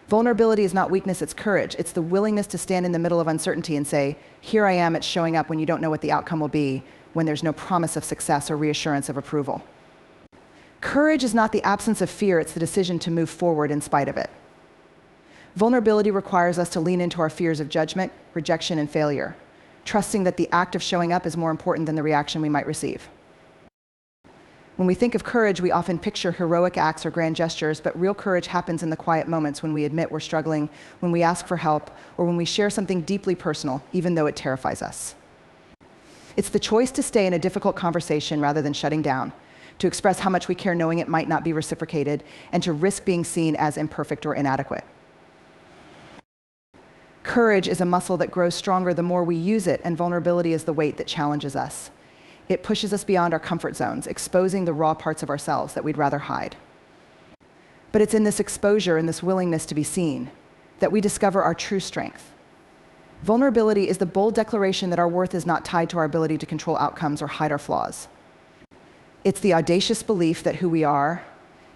Vulnerability is not weakness, it's courage. It's the willingness to stand in the middle of uncertainty and say, here I am, it's showing up when you don't know what the outcome will be, when there's no promise of success or reassurance of approval. Courage is not the absence of fear, it's the decision to move forward in spite of it. Vulnerability requires us to lean into our fears of judgment, rejection, and failure, trusting that the act of showing up is more important than the reaction we might receive. When we think of courage, we often picture heroic acts or grand gestures, but real courage happens in the quiet moments when we admit we're struggling, when we ask for help, or when we share something deeply personal, even though it terrifies us. It's the choice to stay in a difficult conversation rather than shutting down, to express how much we care knowing it might not be reciprocated, and to risk being seen as imperfect or inadequate. Courage is a muscle that grows stronger the more we use it, and vulnerability is the weight that challenges us. It pushes us beyond our comfort zones, exposing the raw parts of ourselves that we'd rather hide. But it's in this exposure and this willingness to be seen that we discover our true strength. Vulnerability is the bold declaration that our worth is not tied to our ability to control outcomes or hide our flaws. It's the audacious belief that who we are,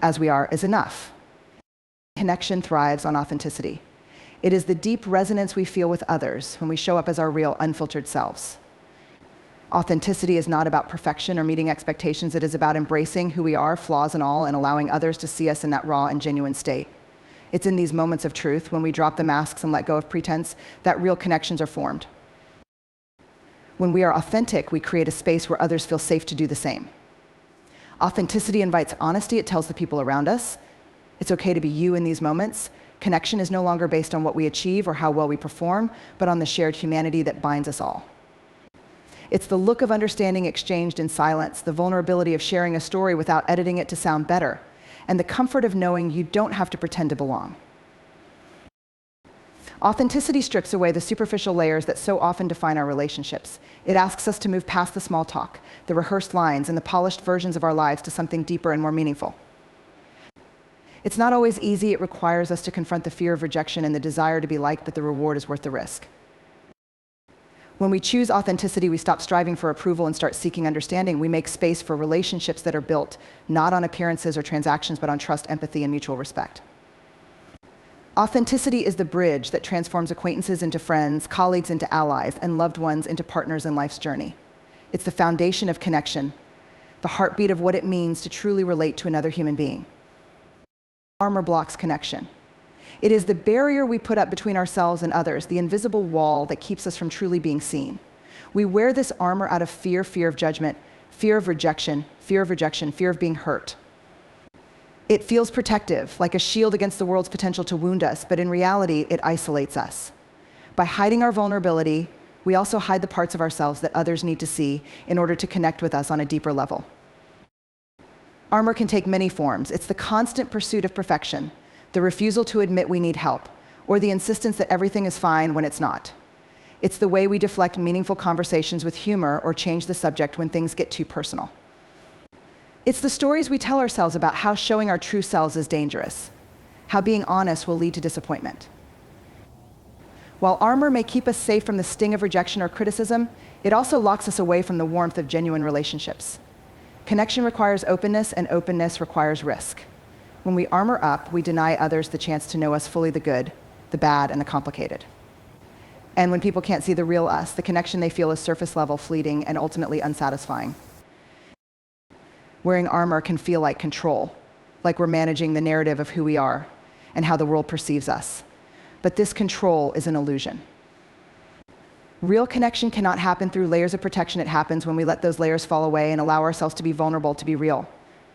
as we are, is enough. Connection thrives on authenticity. It is the deep resonance we feel with others when we show up as our real, unfiltered selves. Authenticity is not about perfection or meeting expectations. It is about embracing who we are, flaws and all, and allowing others to see us in that raw and genuine state. It's in these moments of truth, when we drop the masks and let go of pretense, that real connections are formed. When we are authentic, we create a space where others feel safe to do the same. Authenticity invites honesty. It tells the people around us it's okay to be you in these moments. Connection is no longer based on what we achieve or how well we perform, but on the shared humanity that binds us all. It's the look of understanding exchanged in silence, the vulnerability of sharing a story without editing it to sound better, and the comfort of knowing you don't have to pretend to belong. Authenticity strips away the superficial layers that so often define our relationships. It asks us to move past the small talk, the rehearsed lines, and the polished versions of our lives to something deeper and more meaningful. It's not always easy. It requires us to confront the fear of rejection and the desire to be liked, but the reward is worth the risk. When we choose authenticity, we stop striving for approval and start seeking understanding. We make space for relationships that are built not on appearances or transactions, but on trust, empathy, and mutual respect. Authenticity is the bridge that transforms acquaintances into friends, colleagues into allies, and loved ones into partners in life's journey. It's the foundation of connection, the heartbeat of what it means to truly relate to another human being. Armor blocks connection. It is the barrier we put up between ourselves and others, the invisible wall that keeps us from truly being seen. We wear this armor out of fear of judgment, fear of rejection, fear of being hurt. It feels protective, like a shield against the world's potential to wound us, but in reality, it isolates us. By hiding our vulnerability, we also hide the parts of ourselves that others need to see in order to connect with us on a deeper level. Armor can take many forms. It's the constant pursuit of perfection, the refusal to admit we need help, or the insistence that everything is fine when it's not. It's the way we deflect meaningful conversations with humor or change the subject when things get too personal. It's the stories we tell ourselves about how showing our true selves is dangerous, how being honest will lead to disappointment. While armor may keep us safe from the sting of rejection or criticism, it also locks us away from the warmth of genuine relationships. Connection requires openness, and openness requires risk. When we armor up, we deny others the chance to know us fully, the good, the bad, and the complicated. And when people can't see the real us, the connection they feel is surface level, fleeting, and ultimately unsatisfying. Wearing armor can feel like control, like we're managing the narrative of who we are and how the world perceives us. But this control is an illusion. Real connection cannot happen through layers of protection. It happens when we let those layers fall away and allow ourselves to be vulnerable, to be real.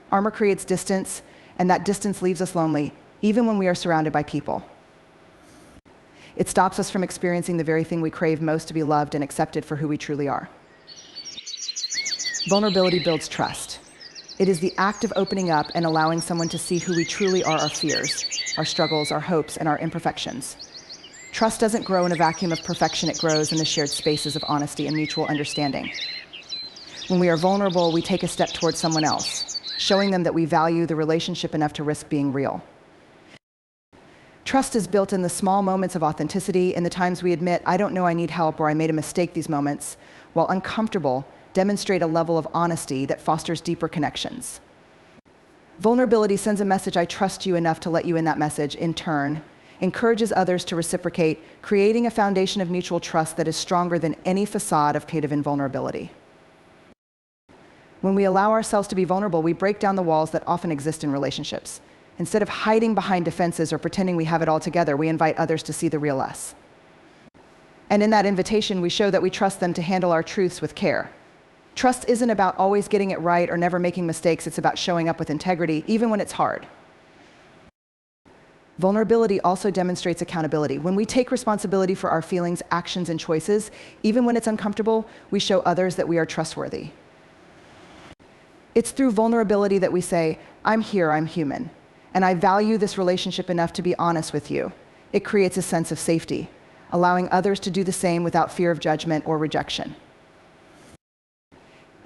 Armor creates distance, and that distance leaves us lonely, even when we are surrounded by people. It stops us from experiencing the very thing we crave most, to be loved and accepted for who we truly are. Vulnerability builds trust. It is the act of opening up and allowing someone to see who we truly are, our fears, our struggles, our hopes, and our imperfections. Trust doesn't grow in a vacuum of perfection. It grows in the shared spaces of honesty and mutual understanding. When we are vulnerable, we take a step towards someone else, showing them that we value the relationship enough to risk being real. Trust is built in the small moments of authenticity, in the times we admit, I don't know I need help, or I made a mistake. These moments, while uncomfortable, demonstrate a level of honesty that fosters deeper connections. Vulnerability sends a message, I trust you enough to let you in that message, in turn, encourages others to reciprocate, creating a foundation of mutual trust that is stronger than any facade of creative invulnerability. When we allow ourselves to be vulnerable, we break down the walls that often exist in relationships. Instead of hiding behind defenses or pretending we have it all together, we invite others to see the real us. And in that invitation, we show that we trust them to handle our truths with care. Trust isn't about always getting it right or never making mistakes. It's about showing up with integrity, even when it's hard. Vulnerability also demonstrates accountability. When we take responsibility for our feelings, actions, and choices, even when it's uncomfortable, we show others that we are trustworthy. It's through vulnerability that we say, I'm here, I'm human, and I value this relationship enough to be honest with you. It creates a sense of safety, allowing others to do the same without fear of judgment or rejection.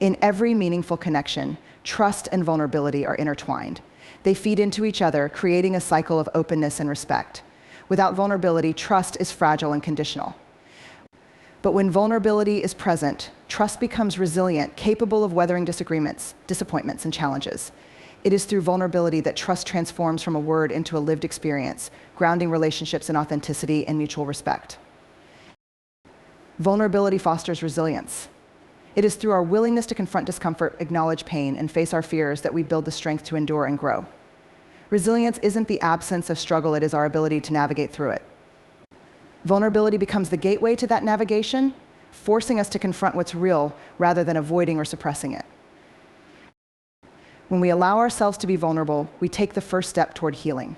In every meaningful connection, trust and vulnerability are intertwined. They feed into each other, creating a cycle of openness and respect. Without vulnerability, trust is fragile and conditional. But when vulnerability is present, trust becomes resilient, capable of weathering disagreements, disappointments, and challenges. It is through vulnerability that trust transforms from a word into a lived experience, grounding relationships in authenticity and mutual respect. Vulnerability fosters resilience. It is through our willingness to confront discomfort, acknowledge pain, and face our fears that we build the strength to endure and grow. Resilience isn't the absence of struggle, it is our ability to navigate through it. Vulnerability becomes the gateway to that navigation, forcing us to confront what's real rather than avoiding or suppressing it. When we allow ourselves to be vulnerable, we take the first step toward healing.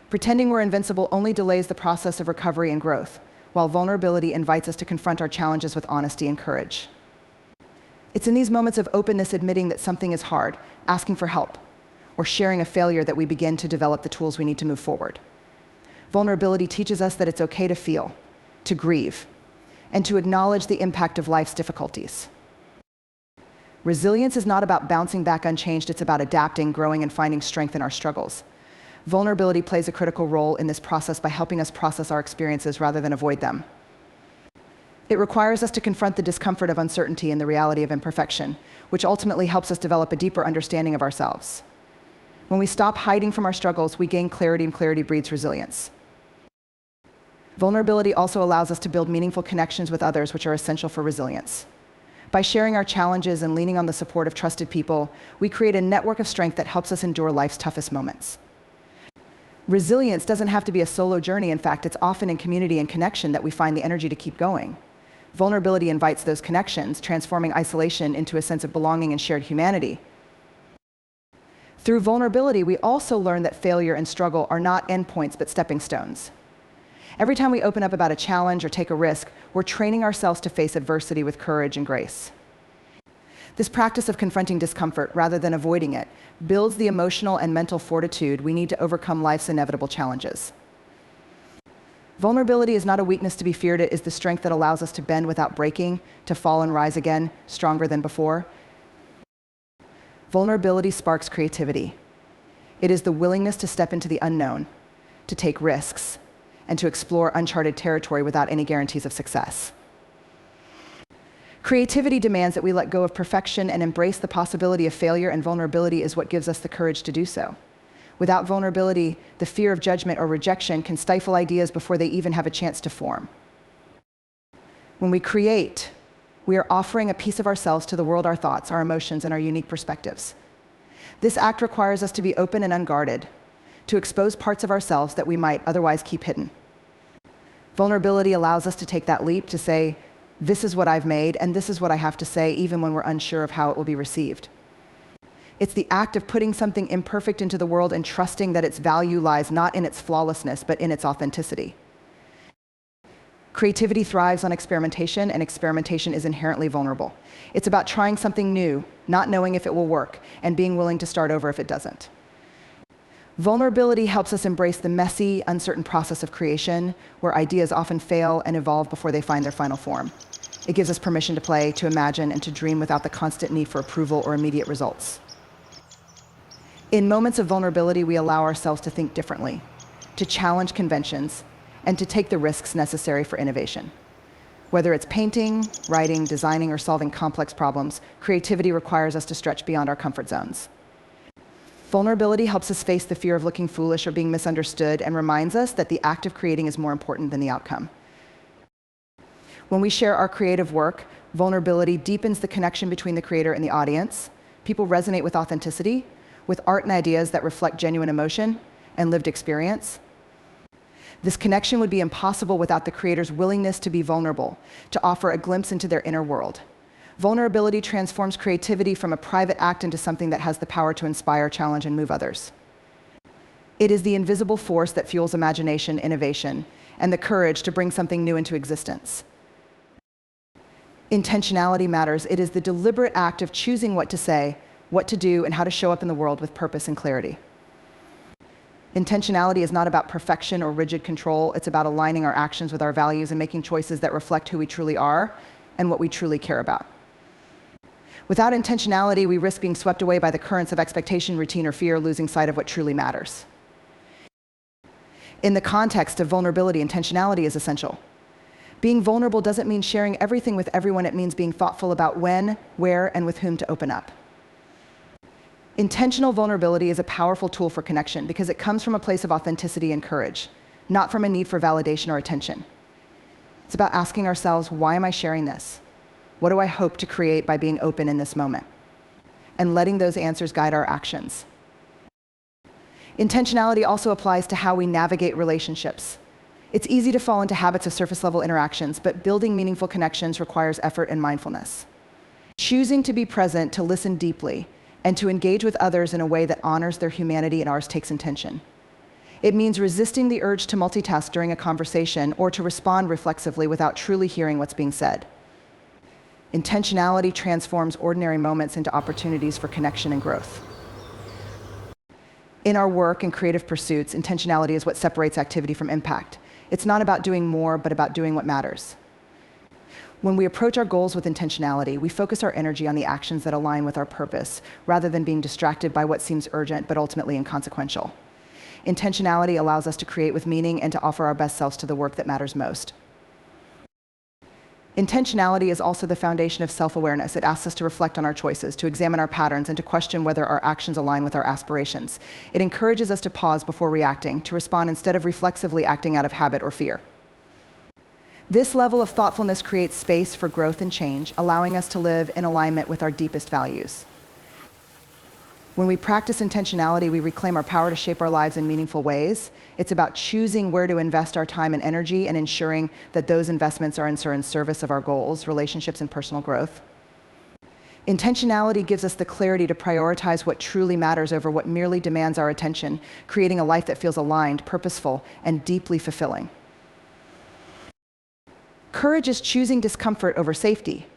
Pretending we're invincible only delays the process of recovery and growth, while vulnerability invites us to confront our challenges with honesty and courage. It's in these moments of openness, admitting that something is hard, asking for help, or sharing a failure, that we begin to develop the tools we need to move forward. Vulnerability teaches us that it's okay to feel, to grieve, and to acknowledge the impact of life's difficulties. Resilience is not about bouncing back unchanged, it's about adapting, growing, and finding strength in our struggles. Vulnerability plays a critical role in this process by helping us process our experiences rather than avoid them. It requires us to confront the discomfort of uncertainty and the reality of imperfection, which ultimately helps us develop a deeper understanding of ourselves. When we stop hiding from our struggles, we gain clarity, and clarity breeds resilience. Vulnerability also allows us to build meaningful connections with others, which are essential for resilience. By sharing our challenges and leaning on the support of trusted people, we create a network of strength that helps us endure life's toughest moments. Resilience doesn't have to be a solo journey. In fact, it's often in community and connection that we find the energy to keep going. Vulnerability invites those connections, transforming isolation into a sense of belonging and shared humanity. Through vulnerability, we also learn that failure and struggle are not endpoints, but stepping stones. Every time we open up about a challenge or take a risk, we're training ourselves to face adversity with courage and grace. This practice of confronting discomfort rather than avoiding it builds the emotional and mental fortitude we need to overcome life's inevitable challenges. Vulnerability is not a weakness to be feared. It is the strength that allows us to bend without breaking, to fall and rise again, stronger than before. Vulnerability sparks creativity. It is the willingness to step into the unknown, to take risks, and to explore uncharted territory without any guarantees of success. Creativity demands that we let go of perfection and embrace the possibility of failure, and vulnerability is what gives us the courage to do so. Without vulnerability, the fear of judgment or rejection can stifle ideas before they even have a chance to form. When we create, we are offering a piece of ourselves to the world, our thoughts, our emotions, and our unique perspectives. This act requires us to be open and unguarded, to expose parts of ourselves that we might otherwise keep hidden. Vulnerability allows us to take that leap to say, this is what I've made, and this is what I have to say, even when we're unsure of how it will be received. It's the act of putting something imperfect into the world and trusting that its value lies not in its flawlessness, but in its authenticity. Creativity thrives on experimentation, and experimentation is inherently vulnerable. It's about trying something new, not knowing if it will work, and being willing to start over if it doesn't. Vulnerability helps us embrace the messy, uncertain process of creation, where ideas often fail and evolve before they find their final form. It gives us permission to play, to imagine, and to dream without the constant need for approval or immediate results. In moments of vulnerability, we allow ourselves to think differently, to challenge conventions, and to take the risks necessary for innovation. Whether it's painting, writing, designing, or solving complex problems, creativity requires us to stretch beyond our comfort zones. Vulnerability helps us face the fear of looking foolish or being misunderstood and reminds us that the act of creating is more important than the outcome. When we share our creative work, vulnerability deepens the connection between the creator and the audience. People resonate with authenticity, with art and ideas that reflect genuine emotion and lived experience. This connection would be impossible without the creator's willingness to be vulnerable, to offer a glimpse into their inner world. Vulnerability transforms creativity from a private act into something that has the power to inspire, challenge, and move others. It is the invisible force that fuels imagination, innovation, and the courage to bring something new into existence. Intentionality matters. It is the deliberate act of choosing what to say, what to do, and how to show up in the world with purpose and clarity. Intentionality is not about perfection or rigid control. It's about aligning our actions with our values and making choices that reflect who we truly are and what we truly care about. Without intentionality, we risk being swept away by the currents of expectation, routine, or fear, losing sight of what truly matters. In the context of vulnerability, intentionality is essential. Being vulnerable doesn't mean sharing everything with everyone. It means being thoughtful about when, where, and with whom to open up. Intentional vulnerability is a powerful tool for connection because it comes from a place of authenticity and courage, not from a need for validation or attention. It's about asking ourselves, why am I sharing this? What do I hope to create by being open in this moment? And letting those answers guide our actions. Intentionality also applies to how we navigate relationships. It's easy to fall into habits of surface-level interactions, but building meaningful connections requires effort and mindfulness. Choosing to be present, to listen deeply, and to engage with others in a way that honors their humanity and ours takes intention. It means resisting the urge to multitask during a conversation or to respond reflexively without truly hearing what's being said. Intentionality transforms ordinary moments into opportunities for connection and growth. In our work and creative pursuits, intentionality is what separates activity from impact. It's not about doing more, but about doing what matters. When we approach our goals with intentionality, we focus our energy on the actions that align with our purpose, rather than being distracted by what seems urgent but ultimately inconsequential. Intentionality allows us to create with meaning and to offer our best selves to the work that matters most. Intentionality is also the foundation of self-awareness. It asks us to reflect on our choices, to examine our patterns, and to question whether our actions align with our aspirations. It encourages us to pause before reacting, to respond instead of reflexively acting out of habit or fear. This level of thoughtfulness creates space for growth and change, allowing us to live in alignment with our deepest values. When we practice intentionality, we reclaim our power to shape our lives in meaningful ways. It's about choosing where to invest our time and energy and ensuring that those investments are in service of our goals, relationships, and personal growth. Intentionality gives us the clarity to prioritize what truly matters over what merely demands our attention, creating a life that feels aligned, purposeful, and deeply fulfilling. Courage is choosing discomfort over safety.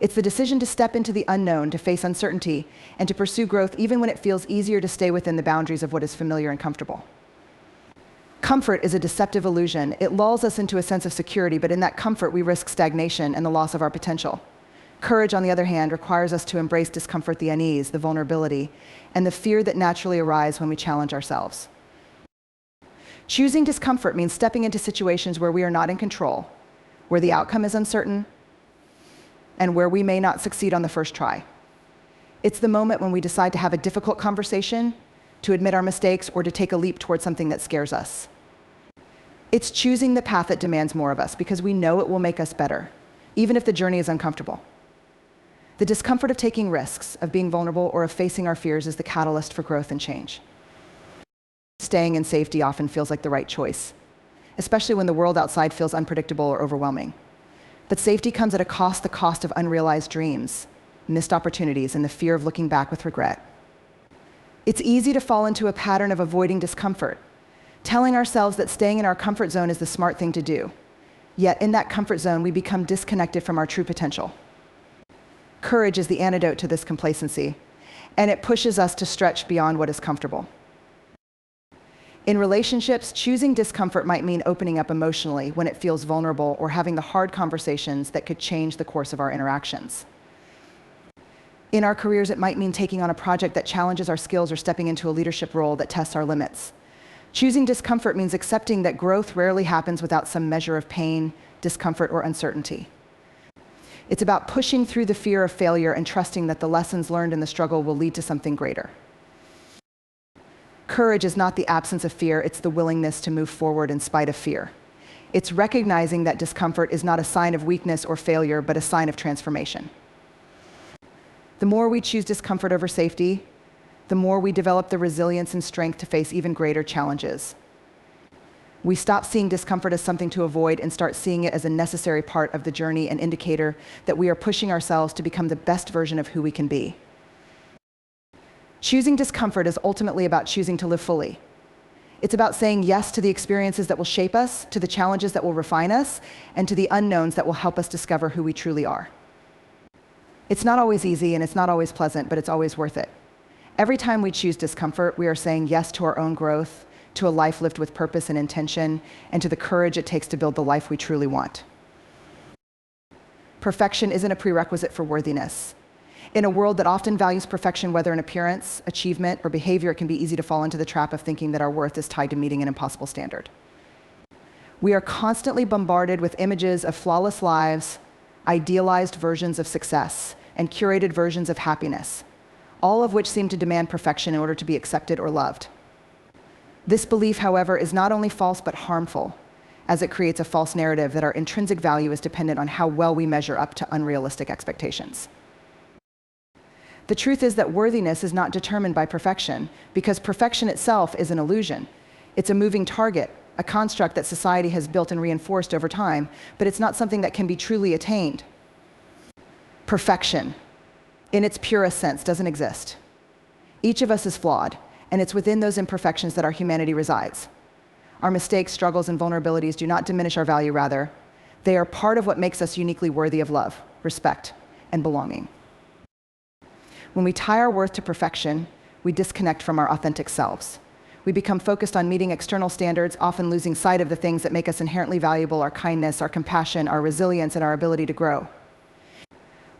It's the decision to step into the unknown, to face uncertainty, and to pursue growth even when it feels easier to stay within the boundaries of what is familiar and comfortable. Comfort is a deceptive illusion. It lulls us into a sense of security, but in that comfort, we risk stagnation and the loss of our potential. Courage, on the other hand, requires us to embrace discomfort, the unease, the vulnerability, and the fear that naturally arise when we challenge ourselves. Choosing discomfort means stepping into situations where we are not in control, where the outcome is uncertain, and where we may not succeed on the first try. It's the moment when we decide to have a difficult conversation, to admit our mistakes, or to take a leap towards something that scares us. It's choosing the path that demands more of us because we know it will make us better, even if the journey is uncomfortable. The discomfort of taking risks, of being vulnerable, or of facing our fears is the catalyst for growth and change. Staying in safety often feels like the right choice, especially when the world outside feels unpredictable or overwhelming. But safety comes at the cost of unrealized dreams, missed opportunities, and the fear of looking back with regret. It's easy to fall into a pattern of avoiding discomfort, telling ourselves that staying in our comfort zone is the smart thing to do. Yet in that comfort zone, we become disconnected from our true potential. Courage is the antidote to this complacency, and it pushes us to stretch beyond what is comfortable. In relationships, choosing discomfort might mean opening up emotionally when it feels vulnerable or having the hard conversations that could change the course of our interactions. In our careers, it might mean taking on a project that challenges our skills or stepping into a leadership role that tests our limits. Choosing discomfort means accepting that growth rarely happens without some measure of pain, discomfort, or uncertainty. It's about pushing through the fear of failure and trusting that the lessons learned in the struggle will lead to something greater. Courage is not the absence of fear, it's the willingness to move forward in spite of fear. It's recognizing that discomfort is not a sign of weakness or failure, but a sign of transformation. The more we choose discomfort over safety, the more we develop the resilience and strength to face even greater challenges. We stop seeing discomfort as something to avoid and start seeing it as a necessary part of the journey, an indicator that we are pushing ourselves to become the best version of who we can be. Choosing discomfort is ultimately about choosing to live fully. It's about saying yes to the experiences that will shape us, to the challenges that will refine us, and to the unknowns that will help us discover who we truly are. It's not always easy and it's not always pleasant, but it's always worth it. Every time we choose discomfort, we are saying yes to our own growth, to a life lived with purpose and intention, and to the courage it takes to build the life we truly want. Perfection isn't a prerequisite for worthiness. In a world that often values perfection, whether in appearance, achievement, or behavior, it can be easy to fall into the trap of thinking that our worth is tied to meeting an impossible standard. We are constantly bombarded with images of flawless lives, idealized versions of success, and curated versions of happiness, all of which seem to demand perfection in order to be accepted or loved. This belief, however, is not only false but harmful, as it creates a false narrative that our intrinsic value is dependent on how well we measure up to unrealistic expectations. The truth is that worthiness is not determined by perfection, because perfection itself is an illusion. It's a moving target, a construct that society has built and reinforced over time, but it's not something that can be truly attained. Perfection, in its purest sense, doesn't exist. Each of us is flawed, and it's within those imperfections that our humanity resides. Our mistakes, struggles, and vulnerabilities do not diminish our value, rather, they are part of what makes us uniquely worthy of love, respect, and belonging. When we tie our worth to perfection, we disconnect from our authentic selves. We become focused on meeting external standards, often losing sight of the things that make us inherently valuable: our kindness, our compassion, our resilience, and our ability to grow.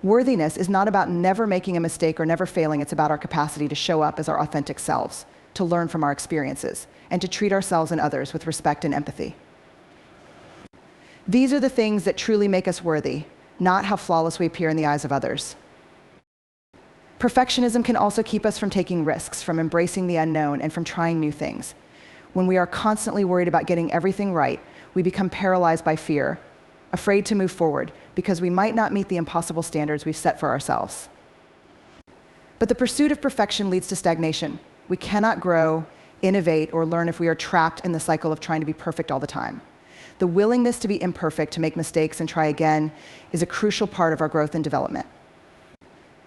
Worthiness is not about never making a mistake or never failing. It's about our capacity to show up as our authentic selves, to learn from our experiences, and to treat ourselves and others with respect and empathy. These are the things that truly make us worthy, not how flawless we appear in the eyes of others. Perfectionism can also keep us from taking risks, from embracing the unknown, and from trying new things. When we are constantly worried about getting everything right, we become paralyzed by fear, afraid to move forward, because we might not meet the impossible standards we've set for ourselves. But the pursuit of perfection leads to stagnation. We cannot grow, innovate, or learn if we are trapped in the cycle of trying to be perfect all the time. The willingness to be imperfect, to make mistakes and try again, is a crucial part of our growth and development.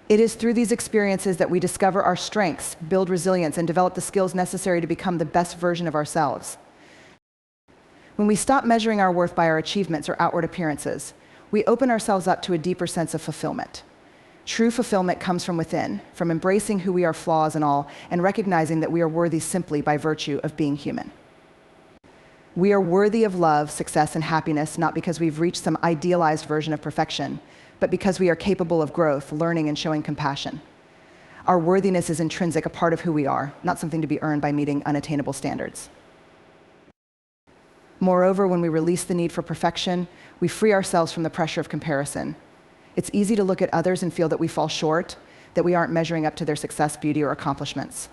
It is through these experiences that we discover our strengths, build resilience, and develop the skills necessary to become the best version of ourselves. When we stop measuring our worth by our achievements or outward appearances, we open ourselves up to a deeper sense of fulfillment. True fulfillment comes from within, from embracing who we are, flaws and all, and recognizing that we are worthy simply by virtue of being human. We are worthy of love, success, and happiness, not because we've reached some idealized version of perfection, but because we are capable of growth, learning, and showing compassion. Our worthiness is intrinsic, a part of who we are, not something to be earned by meeting unattainable standards. Moreover, when we release the need for perfection, we free ourselves from the pressure of comparison. It's easy to look at others and feel that we fall short, that we aren't measuring up to their success, beauty, or accomplishments.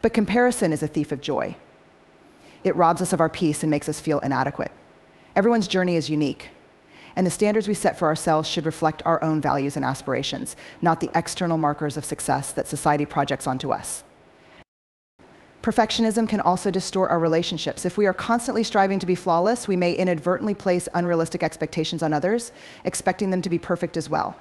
But comparison is a thief of joy. It robs us of our peace and makes us feel inadequate. Everyone's journey is unique, and the standards we set for ourselves should reflect our own values and aspirations, not the external markers of success that society projects onto us. Perfectionism can also distort our relationships. If we are constantly striving to be flawless, we may inadvertently place unrealistic expectations on others, expecting them to be perfect as well.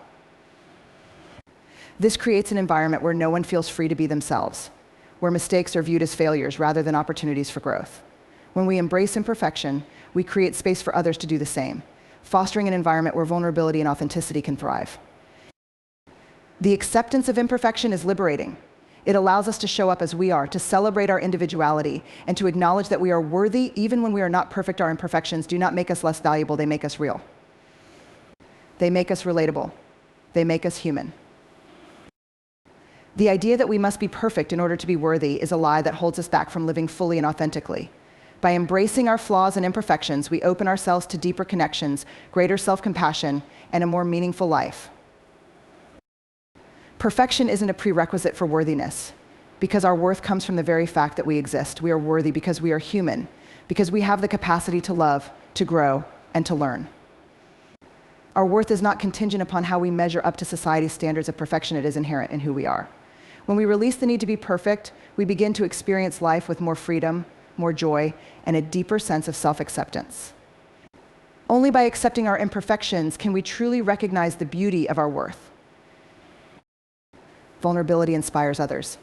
This creates an environment where no one feels free to be themselves, where mistakes are viewed as failures rather than opportunities for growth. When we embrace imperfection, we create space for others to do the same, fostering an environment where vulnerability and authenticity can thrive. The acceptance of imperfection is liberating. It allows us to show up as we are, to celebrate our individuality, and to acknowledge that we are worthy even when we are not perfect. Our imperfections do not make us less valuable, they make us real. They make us relatable. They make us human. The idea that we must be perfect in order to be worthy is a lie that holds us back from living fully and authentically. By embracing our flaws and imperfections, we open ourselves to deeper connections, greater self-compassion, and a more meaningful life. Perfection isn't a prerequisite for worthiness. because our worth comes from the very fact that we exist. We are worthy because we are human, because we have the capacity to love, to grow, and to learn. Our worth is not contingent upon how we measure up to society's standards of perfection. It is inherent in who we are. When we release the need to be perfect, we begin to experience life with more freedom, more joy, and a deeper sense of self-acceptance. Only by accepting our imperfections can we truly recognize the beauty of our worth. Vulnerability inspires others.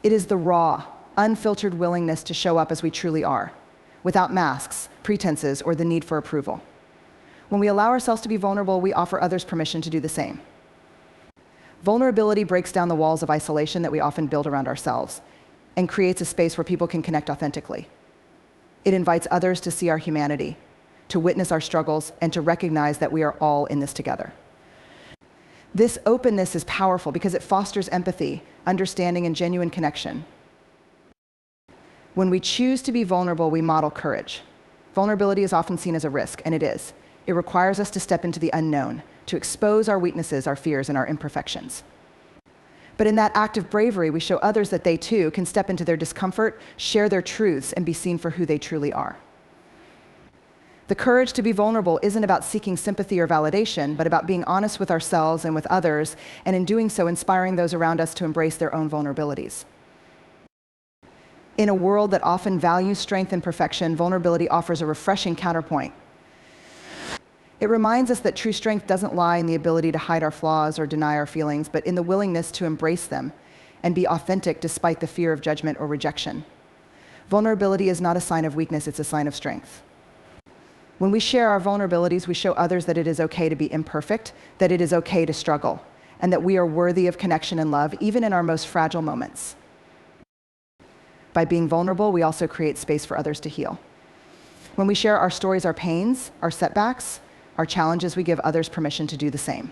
It is the raw, unfiltered willingness to show up as we truly are, without masks, pretenses, or the need for approval. When we allow ourselves to be vulnerable, we offer others permission to do the same. Vulnerability breaks down the walls of isolation that we often build around ourselves and creates a space where people can connect authentically. It invites others to see our humanity, to witness our struggles, and to recognize that we are all in this together. This openness is powerful because it fosters empathy, understanding, and genuine connection. When we choose to be vulnerable, we model courage. Vulnerability is often seen as a risk, and it is. It requires us to step into the unknown, to expose our weaknesses, our fears, and our imperfections. But in that act of bravery, we show others that they too can step into their discomfort, share their truths, and be seen for who they truly are. The courage to be vulnerable isn't about seeking sympathy or validation, but about being honest with ourselves and with others, and in doing so, inspiring those around us to embrace their own vulnerabilities. In a world that often values strength and perfection, vulnerability offers a refreshing counterpoint. It reminds us that true strength doesn't lie in the ability to hide our flaws or deny our feelings, but in the willingness to embrace them and be authentic despite the fear of judgment or rejection. Vulnerability is not a sign of weakness, it's a sign of strength. When we share our vulnerabilities, we show others that it is okay to be imperfect, that it is okay to struggle, and that we are worthy of connection and love, even in our most fragile moments. By being vulnerable, we also create space for others to heal. When we share our stories, our pains, our setbacks, our challenges, we give others permission to do the same.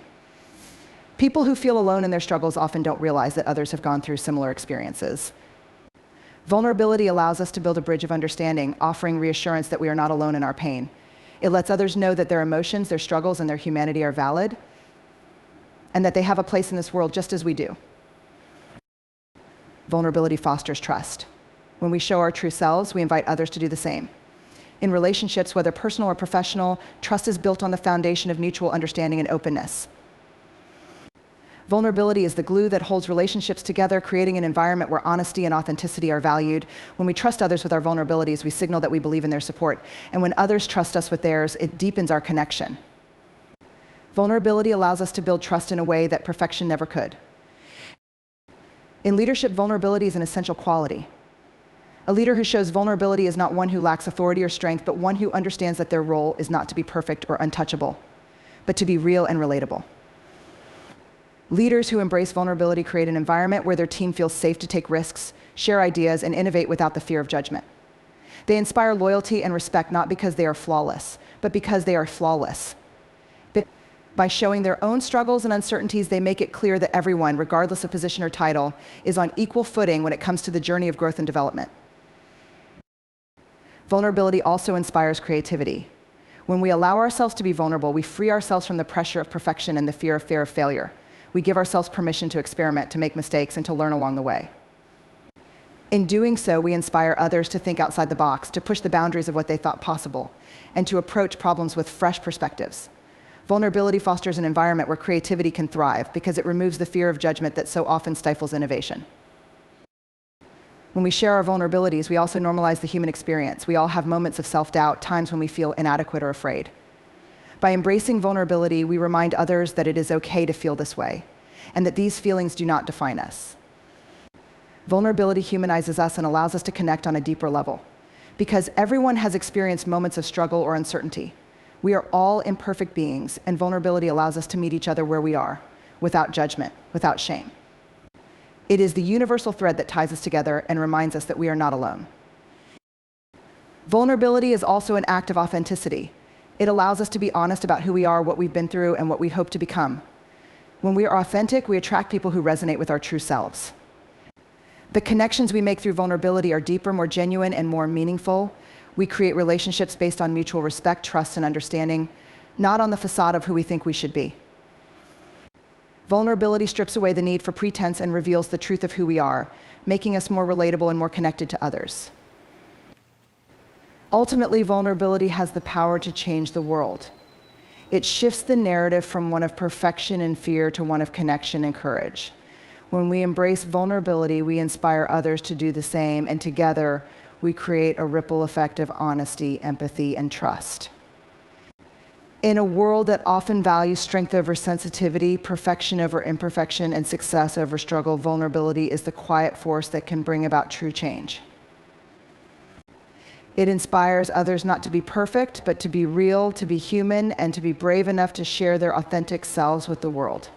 People who feel alone in their struggles often don't realize that others have gone through similar experiences. Vulnerability allows us to build a bridge of understanding, offering reassurance that we are not alone in our pain. It lets others know that their emotions, their struggles, and their humanity are valid, and that they have a place in this world just as we do. Vulnerability fosters trust. When we show our true selves, we invite others to do the same. In relationships, whether personal or professional, trust is built on the foundation of mutual understanding and openness. Vulnerability is the glue that holds relationships together, creating an environment where honesty and authenticity are valued. When we trust others with our vulnerabilities, we signal that we believe in their support. And when others trust us with theirs, it deepens our connection. Vulnerability allows us to build trust in a way that perfection never could. In leadership, vulnerability is an essential quality. A leader who shows vulnerability is not one who lacks authority or strength, but one who understands that their role is not to be perfect or untouchable, but to be real and relatable. Leaders who embrace vulnerability create an environment where their team feels safe to take risks, share ideas, and innovate without the fear of judgment. They inspire loyalty and respect not because they are flawless, but because they are flawless. By showing their own struggles and uncertainties, they make it clear that everyone, regardless of position or title, is on equal footing when it comes to the journey of growth and development. Vulnerability also inspires creativity. When we allow ourselves to be vulnerable, we free ourselves from the pressure of perfection and the fear of failure. We give ourselves permission to experiment, to make mistakes, and to learn along the way. In doing so, we inspire others to think outside the box, to push the boundaries of what they thought possible, and to approach problems with fresh perspectives. Vulnerability fosters an environment where creativity can thrive because it removes the fear of judgment that so often stifles innovation. When we share our vulnerabilities, we also normalize the human experience. We all have moments of self-doubt, times when we feel inadequate or afraid. By embracing vulnerability, we remind others that it is okay to feel this way, and that these feelings do not define us. Vulnerability humanizes us and allows us to connect on a deeper level. Because everyone has experienced moments of struggle or uncertainty. We are all imperfect beings, and vulnerability allows us to meet each other where we are, without judgment, without shame. It is the universal thread that ties us together and reminds us that we are not alone. Vulnerability is also an act of authenticity. It allows us to be honest about who we are, what we've been through, and what we hope to become. When we are authentic, we attract people who resonate with our true selves. The connections we make through vulnerability are deeper, more genuine, and more meaningful. We create relationships based on mutual respect, trust, and understanding, not on the facade of who we think we should be. Vulnerability strips away the need for pretense and reveals the truth of who we are, making us more relatable and more connected to others. Ultimately, vulnerability has the power to change the world. It shifts the narrative from one of perfection and fear to one of connection and courage. When we embrace vulnerability, we inspire others to do the same, and together, we create a ripple effect of honesty, empathy, and trust. In a world that often values strength over sensitivity, perfection over imperfection, and success over struggle, vulnerability is the quiet force that can bring about true change. It inspires others not to be perfect, but to be real, to be human, and to be brave enough to share their authentic selves with the world.